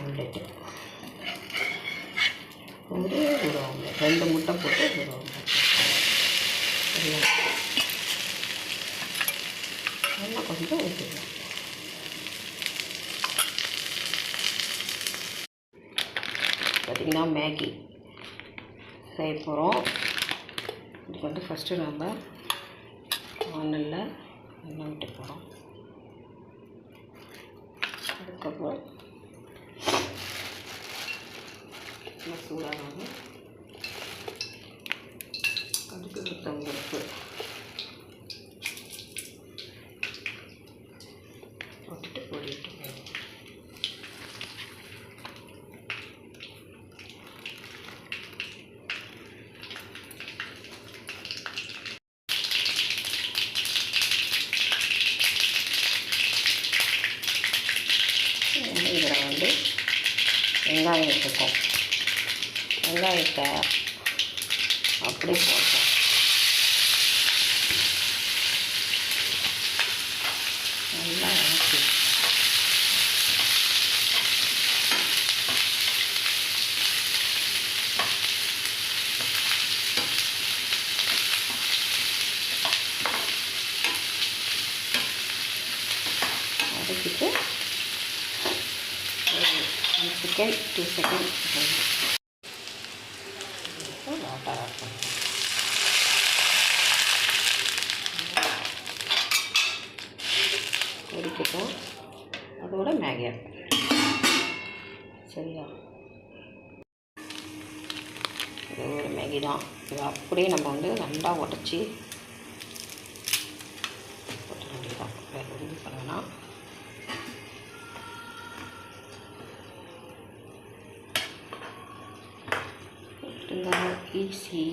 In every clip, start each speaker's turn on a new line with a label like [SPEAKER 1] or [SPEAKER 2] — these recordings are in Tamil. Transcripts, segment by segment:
[SPEAKER 1] ஆம்லெட்டு ஒரே ஒரு ஆம்லெட் 2 முட்டை போட்டு ஒரு ஆம்லெட் சரியா நல்லா கொஞ்சம் ஊற்றிடலாம். பார்த்திங்கன்னா மேகி செய்ய போகிறோம். இதுக்கு வந்து ஃபஸ்ட்டு நம்ம வானலில் எண்ணெய் விட்டு போகிறோம். அதுக்கப்புறம் சூடாக கடுகு உளுத்தம்பருப்பு போட்டுட்டு பொடிட்டு போயிடும். இதில் வந்து வெங்காயம் வச்சுருக்கோம். வெங்காயத்தை அப்படி போட்டோம். நல்லா இறக்கி வதக்கிட்டு 1 செகண்ட் 2 செகண்ட் வாட்டர் ஆட் பண்ணுறோம். கொதிக்கட்டும். அதோட மேகி ஆட் சரியா. இது ஒரு மேகி தான். இது அப்படியே நம்ம வந்து நல்லா உடச்சி போட்ட வேண்டியதான். வேறு எதுவும் பண்ணலாம். ஈஸி.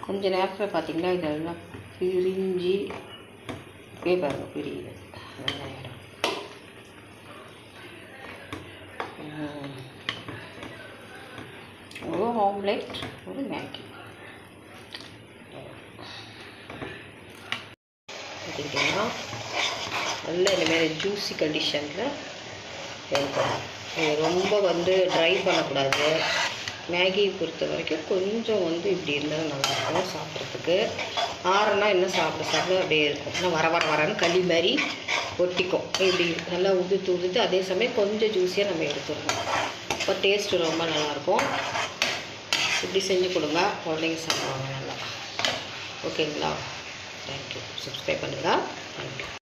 [SPEAKER 1] கொஞ்ச நேரத்தில் பார்த்திங்கன்னா இதெல்லாம் பிரிஞ்சு பாருங்க பிரியுது. ஒரு ஆம்லெட் ஒரு மேகி பார்த்திங்கன்னா நல்ல இந்தமாரி ஜூஸி கண்டிஷனில் வேணும். ரொம்ப வந்து ட்ரை பண்ணக்கூடாது. மேகி பொறுத்த வரைக்கும் கொஞ்சம் வந்து இப்படி இருந்தாலும் நல்லாயிருக்கும் சாப்பிட்றதுக்கு. ஆறுனா இன்னும் சாப்பிட அப்படியே இருக்கும். இன்னும் வரன்னு களி மாதிரி ஒட்டிக்கும். இப்படி நல்லா உதுத்து அதே சமயம் கொஞ்சம் ஜூஸியாக நம்ம எடுத்துடணும். இப்போ டேஸ்ட்டு ரொம்ப நல்லாயிருக்கும். இப்படி செஞ்சு கொடுங்க, குழந்தைங்க சாப்பிடுவாங்க நல்லா. ஓகேங்களா? தேங்க்யூ. சப்ஸ்கிரைப் பண்ணுங்கள்.